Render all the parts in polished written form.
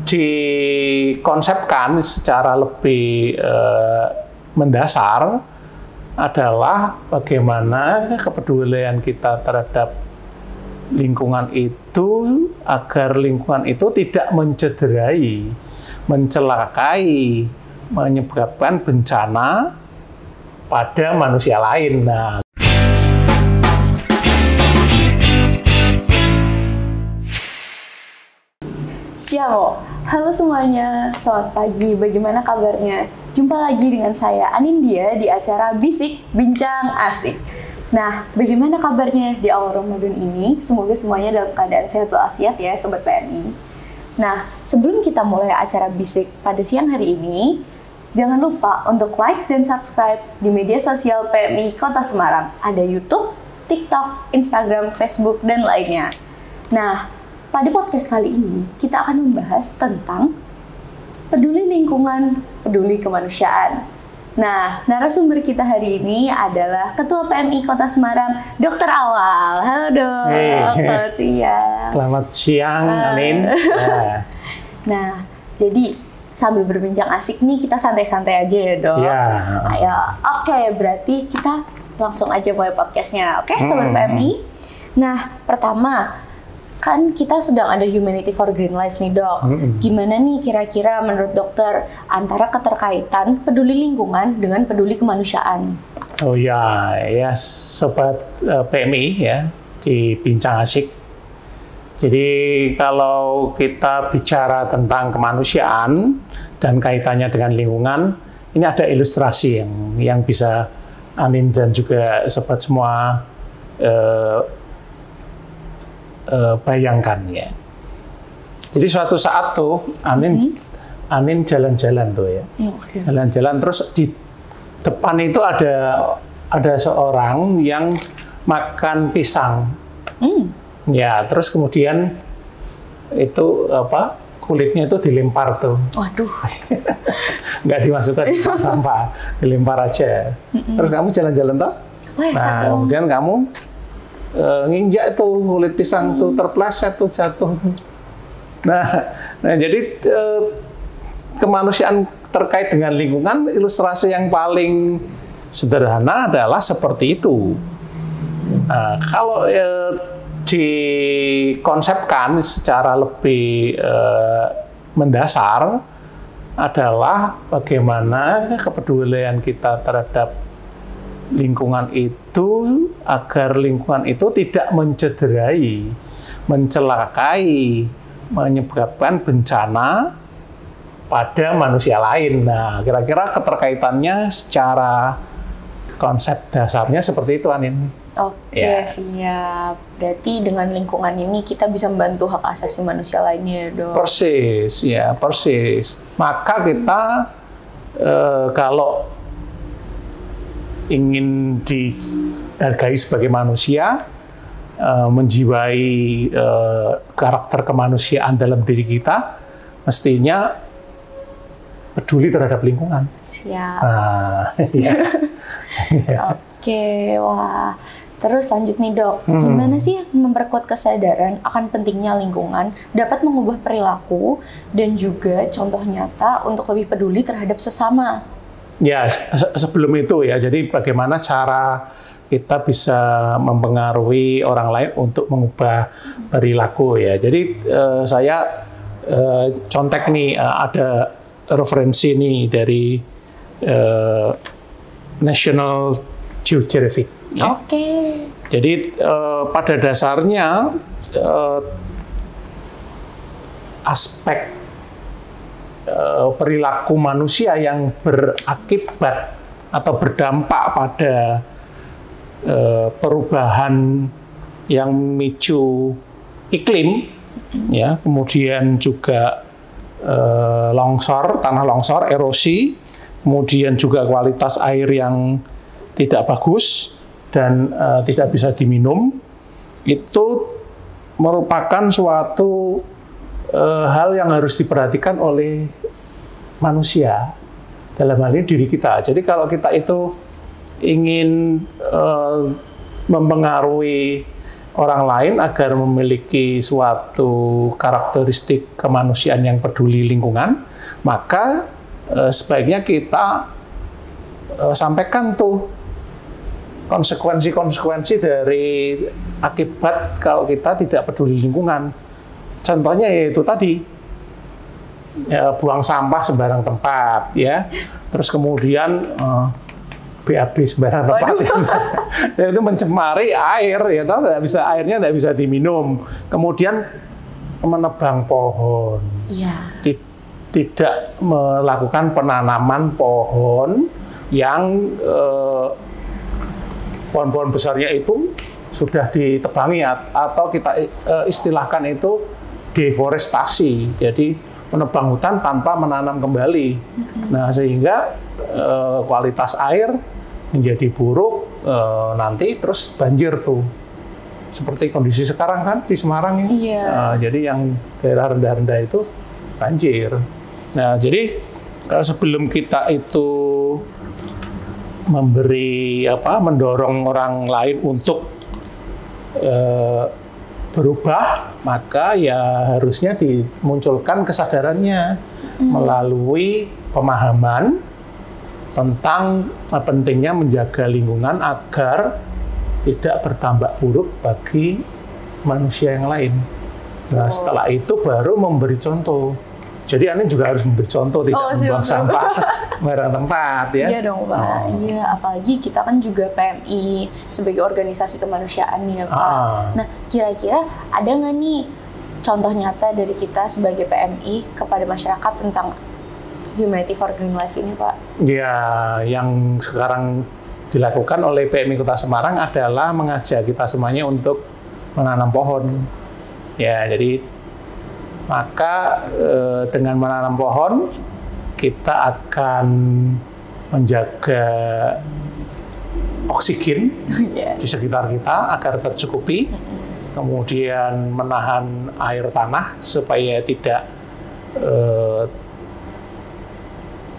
dikonsepkan secara lebih mendasar adalah bagaimana kepedulian kita terhadap lingkungan itu agar lingkungan itu tidak mencederai, mencelakai, menyebabkan bencana pada manusia lain. Nah, siang, halo semuanya, selamat pagi, bagaimana kabarnya? Jumpa lagi dengan saya, Anindya, di acara Bisik Bincang Asik. Nah, bagaimana kabarnya di awal Ramadan ini? Semoga semuanya dalam keadaan sehat walafiat ya, Sobat PMI. Nah, sebelum kita mulai acara Bisik pada siang hari ini, jangan lupa untuk like dan subscribe di media sosial PMI Kota Semarang. Ada YouTube, TikTok, Instagram, Facebook, dan lainnya. Nah, pada podcast kali ini, kita akan membahas tentang peduli lingkungan, peduli kemanusiaan. Nah, narasumber kita hari ini adalah Ketua PMI Kota Semarang, Dr. Awal. Halo dok, selamat siang. Selamat siang, Anin. Nah, jadi sambil berbincang asik nih, kita santai-santai aja ya dok. Ya. Ayo, oke, berarti kita langsung aja mulai podcastnya. Oke, Sobat PMI. Nah, pertama, kan kita sedang ada Humanity for Green Life nih dok. Gimana nih kira-kira menurut dokter antara keterkaitan peduli lingkungan dengan peduli kemanusiaan? Oh ya, Sobat PMI ya, di Bincang Asik. Jadi kalau kita bicara tentang kemanusiaan dan kaitannya dengan lingkungan, ini ada ilustrasi yang bisa Anin dan juga sobat semua bayangkan ya. Jadi suatu saat tuh Anin jalan-jalan tuh ya, jalan-jalan terus di depan itu ada seorang yang makan pisang, ya terus kemudian itu kulitnya itu dilempar tuh. Waduh. Nggak dimasukkan di sampah, dilempar aja. Terus kamu jalan-jalan tuh, nah kemudian kamu nginjak tuh kulit pisang tuh terpleset tuh jatuh. Nah jadi kemanusiaan terkait dengan lingkungan, ilustrasi yang paling sederhana adalah seperti itu. Nah, kalau dikonsepkan secara lebih mendasar adalah bagaimana kepedulian kita terhadap lingkungan itu agar lingkungan itu tidak mencederai, mencelakai, menyebabkan bencana pada manusia lain. Nah, kira-kira keterkaitannya secara konsep dasarnya seperti itu, Anin. Oke, siap. Berarti dengan lingkungan ini kita bisa membantu hak asasi manusia lainnya, dok. Persis, ya, persis. Maka kita kalau ingin dihargai sebagai manusia, menjiwai karakter kemanusiaan dalam diri kita, mestinya peduli terhadap lingkungan. Siap. Nah, ya. Oke, wah. Terus lanjut nih dok, gimana sih memperkuat kesadaran akan pentingnya lingkungan dapat mengubah perilaku dan juga contoh nyata untuk lebih peduli terhadap sesama? Ya, sebelum itu ya, jadi bagaimana cara kita bisa mempengaruhi orang lain untuk mengubah perilaku ya. Jadi saya contek nih, ada referensi nih dari National Geographic. Ya. Oke. Jadi pada dasarnya aspek perilaku manusia yang berakibat atau berdampak pada perubahan yang memicu iklim, ya, kemudian juga longsor, tanah longsor, erosi, kemudian juga kualitas air yang tidak bagus dan tidak bisa diminum, itu merupakan suatu hal yang harus diperhatikan oleh manusia, dalam hal ini diri kita. Jadi kalau kita itu ingin mempengaruhi orang lain agar memiliki suatu karakteristik kemanusiaan yang peduli lingkungan, maka sebaiknya kita sampaikan tuh konsekuensi-konsekuensi dari akibat kalau kita tidak peduli lingkungan. Contohnya yaitu tadi, ya, buang sampah sembarang tempat, ya. Terus kemudian BAB sembarang tempat, ya, itu mencemari air, ya, tahu nggak bisa, airnya nggak bisa diminum. Kemudian menebang pohon, tidak melakukan penanaman pohon yang pohon-pohon besarnya itu sudah ditebangi atau kita istilahkan itu deforestasi. Jadi menebang hutan tanpa menanam kembali. Nah, sehingga kualitas air menjadi buruk, nanti terus banjir tuh. Seperti kondisi sekarang kan di Semarang ini. Jadi yang daerah rendah-rendah itu banjir. Nah, jadi sebelum kita itu mendorong orang lain untuk berubah, maka ya harusnya dimunculkan kesadarannya melalui pemahaman tentang pentingnya menjaga lingkungan agar tidak bertambah buruk bagi manusia yang lain. Nah, setelah itu baru memberi contoh. Jadi Anin juga harus memberi contoh, tidak membuang sampah sembarang tempat, ya. Iya dong, Pak. Iya, apalagi kita kan juga PMI sebagai organisasi kemanusiaan, ya, Pak. Nah, kira-kira ada nggak nih contoh nyata dari kita sebagai PMI kepada masyarakat tentang Humanity for Green Life ini, Pak? Ya, yang sekarang dilakukan oleh PMI Kota Semarang adalah mengajak kita semuanya untuk menanam pohon. Ya, jadi maka dengan menanam pohon kita akan menjaga oksigen di sekitar kita agar tercukupi, kemudian menahan air tanah supaya tidak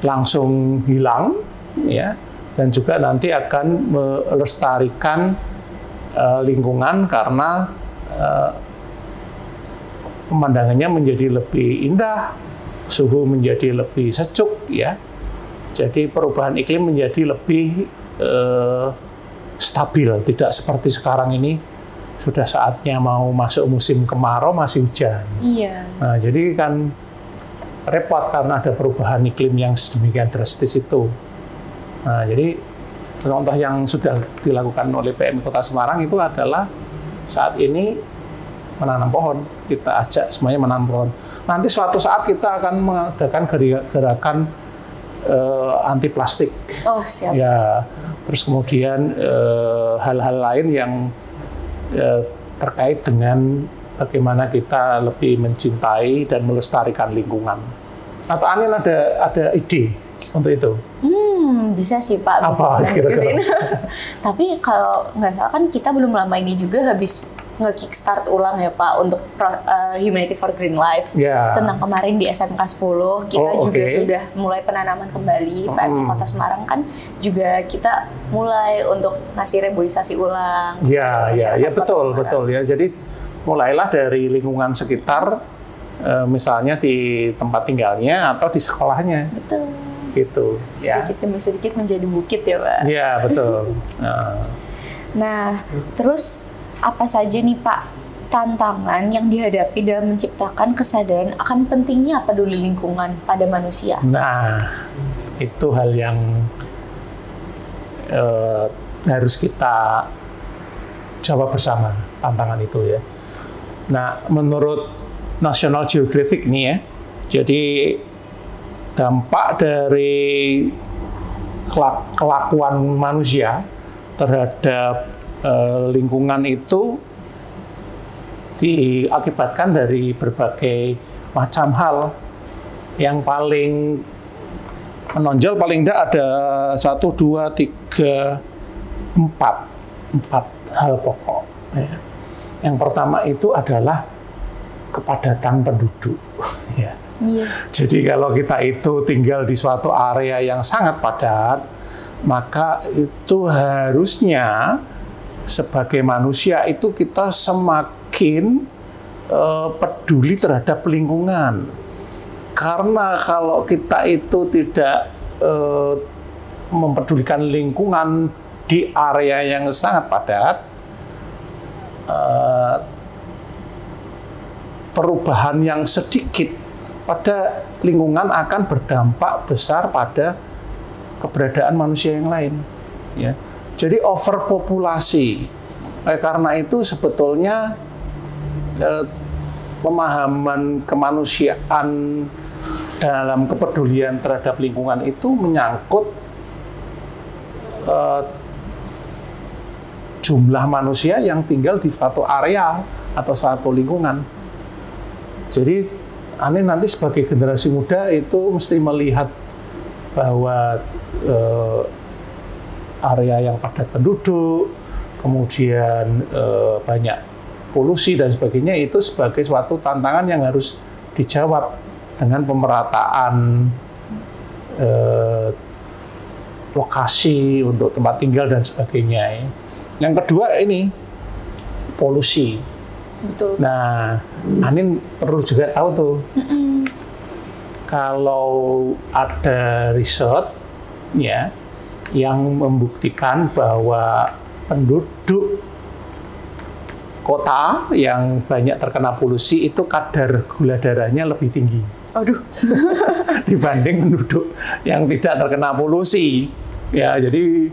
langsung hilang, ya, dan juga nanti akan melestarikan lingkungan karena pemandangannya menjadi lebih indah, suhu menjadi lebih sejuk, ya. Jadi perubahan iklim menjadi lebih stabil, tidak seperti sekarang ini sudah saatnya mau masuk musim kemarau masih hujan. Iya. Nah, jadi kan repot karena ada perubahan iklim yang sedemikian drastis itu. Nah, jadi contoh yang sudah dilakukan oleh PMI Kota Semarang itu adalah saat ini menanam pohon. Kita ajak semuanya menanam pohon. Nanti suatu saat kita akan mengadakan gerakan anti plastik. Oh, siap. Ya, terus kemudian hal-hal lain yang terkait dengan bagaimana kita lebih mencintai dan melestarikan lingkungan. Atau Anin ada ide untuk itu? Bisa sih, Pak. Apa kira-kira? Tapi kalau nggak salah kan kita belum lama ini juga habis nge-kickstart ulang, ya, Pak, untuk Humanity for Green Life. Tentang kemarin di SMK 10 kita juga sudah mulai penanaman kembali. PMI Kota Semarang kan juga kita mulai untuk ngasih reboisasi ulang. Ya, betul ya. Jadi mulailah dari lingkungan sekitar, misalnya di tempat tinggalnya atau di sekolahnya. Betul. Gitu. Sedikit demi sedikit menjadi bukit, ya, Pak. Iya, betul. Nah, terus apa saja nih, Pak, tantangan yang dihadapi dalam menciptakan kesadaran akan pentingnya peduli lingkungan pada manusia? Nah, itu hal yang harus kita jawab bersama, tantangan itu, ya. Nah, menurut National Geographic nih, ya, jadi dampak dari kelakuan manusia terhadap lingkungan itu diakibatkan dari berbagai macam hal. Yang paling menonjol paling tidak ada 1, 2, 3, 4 hal pokok. Ya. Yang pertama itu adalah kepadatan penduduk. Ya. Jadi kalau kita itu tinggal di suatu area yang sangat padat, maka itu harusnya sebagai manusia itu kita semakin peduli terhadap lingkungan. Karena kalau kita itu tidak mempedulikan lingkungan di area yang sangat padat, perubahan yang sedikit pada lingkungan akan berdampak besar pada keberadaan manusia yang lain. Ya. Jadi overpopulasi. Karena itu sebetulnya pemahaman kemanusiaan dalam kepedulian terhadap lingkungan itu menyangkut jumlah manusia yang tinggal di suatu area atau suatu lingkungan. Jadi Anin nanti sebagai generasi muda itu mesti melihat bahwa area yang padat penduduk, kemudian banyak polusi dan sebagainya itu sebagai suatu tantangan yang harus dijawab dengan pemerataan lokasi untuk tempat tinggal dan sebagainya. Yang kedua ini polusi. Betul. Nah, Anin perlu juga tahu tuh, kalau ada riset ya yang membuktikan bahwa penduduk kota yang banyak terkena polusi itu kadar gula darahnya lebih tinggi. Aduh. Dibanding penduduk yang tidak terkena polusi. Ya, jadi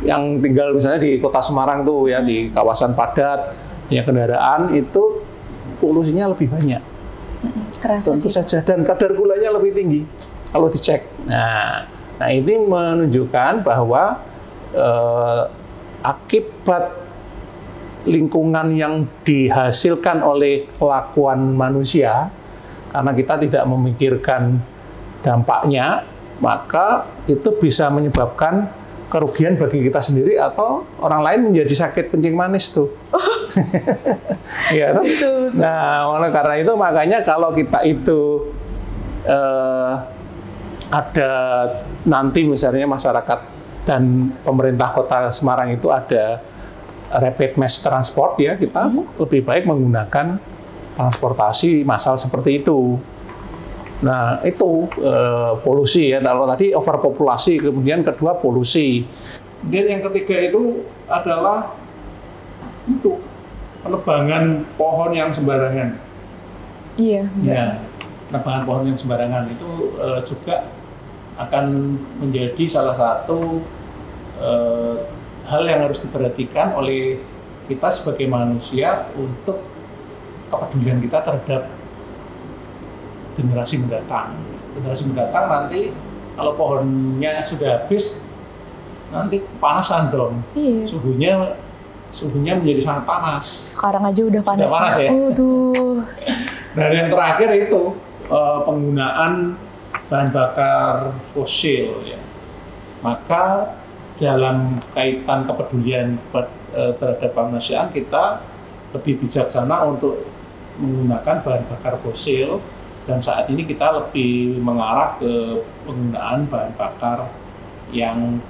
yang tinggal misalnya di kota Semarang tuh ya, di kawasan padat, ya kendaraan itu polusinya lebih banyak. Kerasa tentu sih. saja, dan kadar gulanya lebih tinggi kalau dicek. Nah ini menunjukkan bahwa akibat lingkungan yang dihasilkan oleh kelakuan manusia, karena kita tidak memikirkan dampaknya, maka itu bisa menyebabkan kerugian bagi kita sendiri atau orang lain menjadi sakit kencing manis tuh. Ya, nah, oleh karena itu makanya kalau kita itu ada nanti misalnya masyarakat dan pemerintah Kota Semarang itu ada rapid mass transport ya, kita lebih baik menggunakan transportasi massal seperti itu. Nah itu polusi ya, kalau tadi overpopulasi, kemudian kedua polusi, kemudian yang ketiga itu adalah itu penebangan pohon yang sembarangan. Iya. Ya, penebangan pohon yang sembarangan itu juga akan menjadi salah satu hal yang harus diperhatikan oleh kita sebagai manusia untuk kepedulian kita terhadap generasi mendatang. Generasi mendatang nanti kalau pohonnya sudah habis, nanti panasan dong. Iya. Suhunya menjadi sangat panas. Sekarang aja udah panas. Udah panas ya. Aduh. Dan yang terakhir itu penggunaan bahan bakar fosil ya. Maka dalam kaitan kepedulian terhadap kemanusiaan, kita lebih bijaksana untuk menggunakan bahan bakar fosil, dan saat ini kita lebih mengarah ke penggunaan bahan bakar yang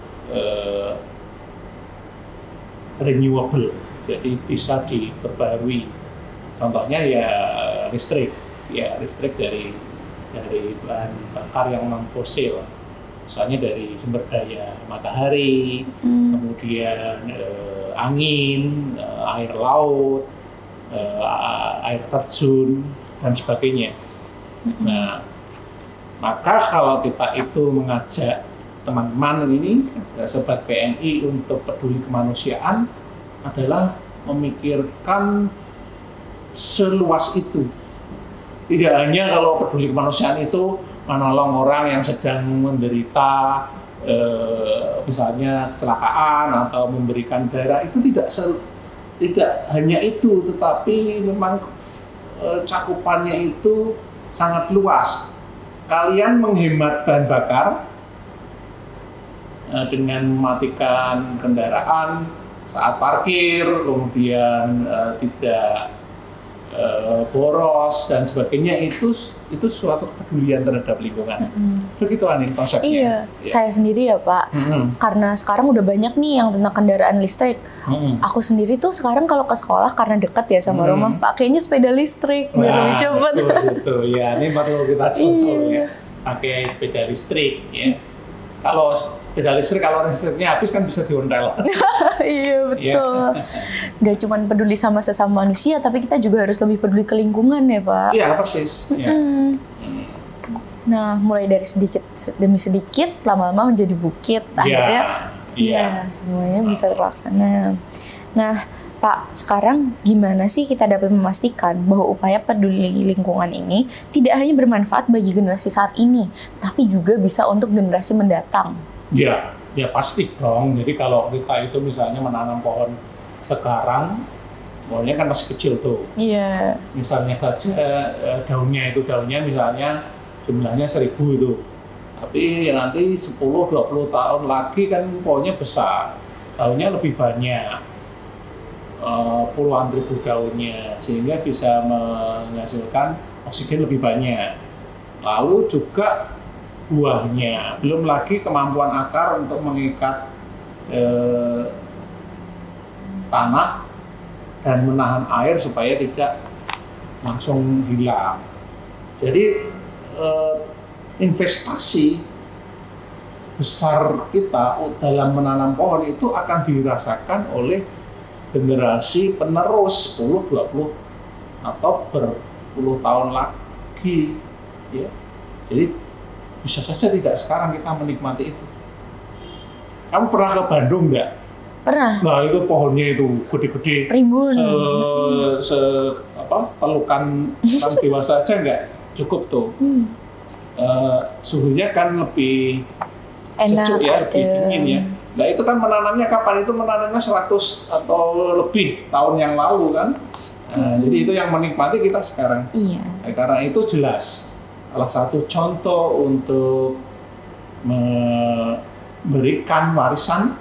renewable, jadi bisa diperbarui. Contohnya ya listrik dari bahan bakar yang non fosil, misalnya dari sumber daya matahari, kemudian angin, air laut, air terjun dan sebagainya. Nah, maka kalau kita itu mengajak teman-teman ini, sobat PNI, untuk peduli kemanusiaan, adalah memikirkan seluas itu. Tidak hanya kalau peduli kemanusiaan itu menolong orang yang sedang menderita, misalnya kecelakaan atau memberikan darah, itu tidak hanya itu, tetapi memang cakupannya itu sangat luas. Kalian menghemat bahan bakar dengan mematikan kendaraan saat parkir, kemudian tidak boros dan sebagainya, itu suatu kepedulian terhadap lingkungan. Begitu Anin konsepnya. Iya, saya sendiri ya Pak, karena sekarang udah banyak nih yang tentang kendaraan listrik. Aku sendiri tuh sekarang kalau ke sekolah karena dekat ya sama rumah, pakainya sepeda listrik biar lebih cepat. Betul, ya ini perlu kita contoh ya, pakai sepeda listrik ya. Kalau sepeda listrik, kalau listriknya habis kan bisa diondel. Iya betul. Gak cuma peduli sama sesama manusia, tapi kita juga harus lebih peduli ke lingkungan ya Pak. Iya persis. Ya. Nah, mulai dari sedikit demi sedikit, lama-lama menjadi bukit. Akhirnya, semuanya bisa terlaksana. Nah, Pak, sekarang gimana sih kita dapat memastikan bahwa upaya peduli lingkungan ini tidak hanya bermanfaat bagi generasi saat ini, tapi juga bisa untuk generasi mendatang? Ya pasti dong. Jadi kalau kita itu misalnya menanam pohon sekarang, pohonnya kan masih kecil tuh. Iya. Misalnya saja daunnya misalnya jumlahnya 1000 itu. Tapi nanti 10-20 tahun lagi kan pohonnya besar, daunnya lebih banyak. Puluhan ribu daunnya, sehingga bisa menghasilkan oksigen lebih banyak. Lalu juga buahnya, belum lagi kemampuan akar untuk mengikat tanah dan menahan air supaya tidak langsung hilang. Jadi investasi besar kita dalam menanam pohon itu akan dirasakan oleh generasi penerus 10, 20 atau berpuluh tahun lagi ya. Jadi bisa saja tidak sekarang kita menikmati itu. Kamu pernah ke Bandung nggak? Pernah. Nah itu pohonnya itu gede-gede, rimbun, pelukan orang dewasa aja nggak cukup tuh. Suhunya kan lebih enak, sejuk ya, lebih dingin ya. Nah itu kan menanamnya kapan? Itu menanamnya 100 atau lebih tahun yang lalu kan. Jadi itu yang menikmati kita sekarang. Iya. Nah, karena itu jelas salah satu contoh untuk memberikan warisan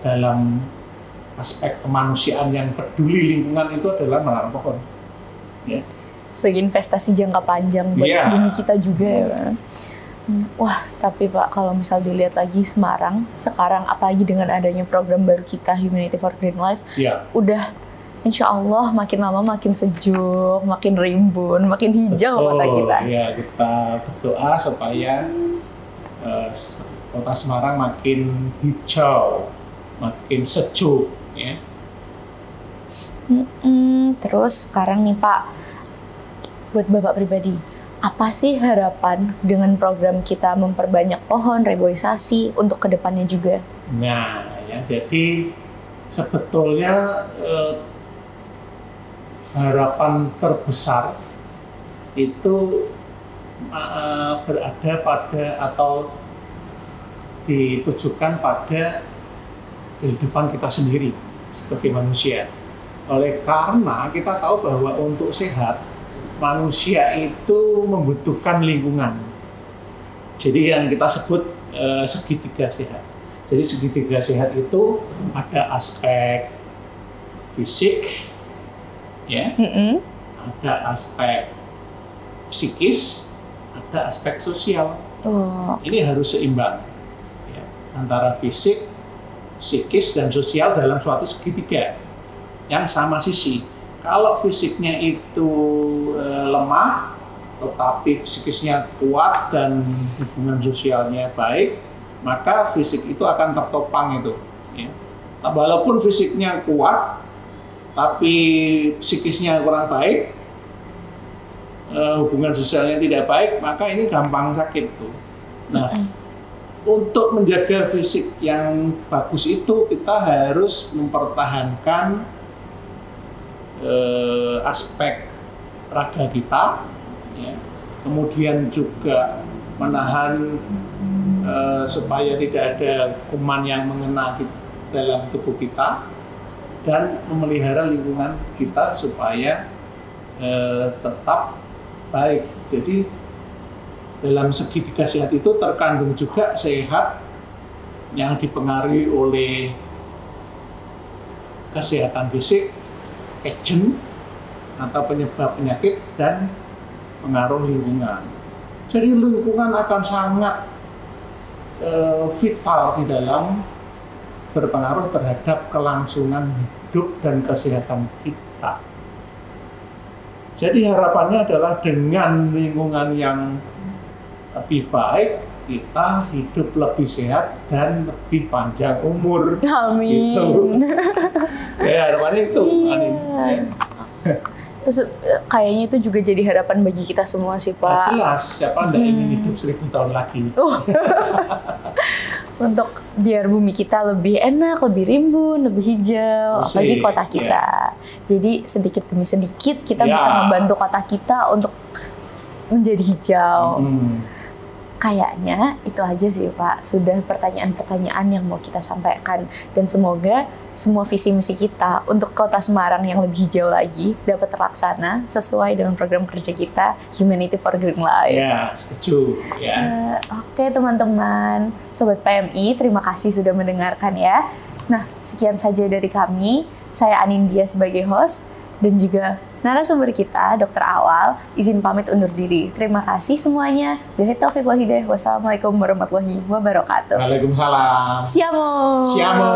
dalam aspek kemanusiaan yang peduli lingkungan itu adalah menanam pohon. Ya. Sebagai investasi jangka panjang buat bumi kita juga ya Pak. Wah, tapi Pak, kalau misal dilihat lagi Semarang sekarang, apalagi dengan adanya program baru kita Humanity for Green Life, udah insya Allah makin lama makin sejuk, makin rimbun, makin hijau kota kita. Ya, kita berdoa supaya kota Semarang makin hijau, makin sejuk. Ya. Terus sekarang nih Pak, buat Bapak pribadi, apa sih harapan dengan program kita memperbanyak pohon, reboisasi untuk kedepannya juga? Nah, ya, jadi sebetulnya harapan terbesar itu berada pada atau ditujukan pada kehidupan kita sendiri sebagai manusia. Oleh karena kita tahu bahwa untuk sehat, manusia itu membutuhkan lingkungan. Jadi yang kita sebut segitiga sehat. Jadi segitiga sehat itu ada aspek fisik, ya, ada aspek psikis, ada aspek sosial. Ini harus seimbang ya, antara fisik, psikis, dan sosial dalam suatu segitiga yang sama sisi. Kalau fisiknya itu lemah, tetapi psikisnya kuat dan hubungan sosialnya baik, maka fisik itu akan tertopang itu. Ya. Nah, walaupun fisiknya kuat, tapi psikisnya kurang baik, hubungan sosialnya tidak baik, maka ini gampang sakit tuh. Nah, untuk menjaga fisik yang bagus itu kita harus mempertahankan aspek raga kita, ya. Kemudian juga menahan supaya tidak ada kuman yang mengena dalam tubuh kita, dan memelihara lingkungan kita supaya tetap baik. Jadi dalam segitiga sehat itu terkandung juga sehat yang dipengaruhi oleh kesehatan fisik, action, atau penyebab penyakit dan pengaruh lingkungan. Jadi lingkungan akan sangat vital di dalam berpengaruh terhadap kelangsungan hidup dan kesehatan kita. Jadi harapannya adalah dengan lingkungan yang lebih baik, kita hidup lebih sehat dan lebih panjang umur. Amin. Gitu. Ya harapannya itu. Iya. Amin. Terus kayaknya itu juga jadi harapan bagi kita semua sih, Pak. Jelas, siapa nggak ingin hidup 1000 tahun lagi? Untuk biar bumi kita lebih enak, lebih rimbun, lebih hijau, apalagi kota kita. Jadi sedikit demi sedikit kita bisa membantu kota kita untuk menjadi hijau. Kayaknya itu aja sih Pak, sudah pertanyaan-pertanyaan yang mau kita sampaikan. Dan semoga semua visi misi kita untuk kota Semarang yang lebih hijau lagi dapat terlaksana sesuai dengan program kerja kita, Humanity for Green Life. Ya, setuju. Ya. Oke teman-teman, Sobat PMI, terima kasih sudah mendengarkan ya. Nah, sekian saja dari kami. Saya Anindya sebagai host dan juga narasumber kita, Dr. Awal, izin pamit undur diri. Terima kasih semuanya. Billahi taufiq wal hidayah. Wassalamualaikum warahmatullahi wabarakatuh. Waalaikumsalam. Siamo. Siamo.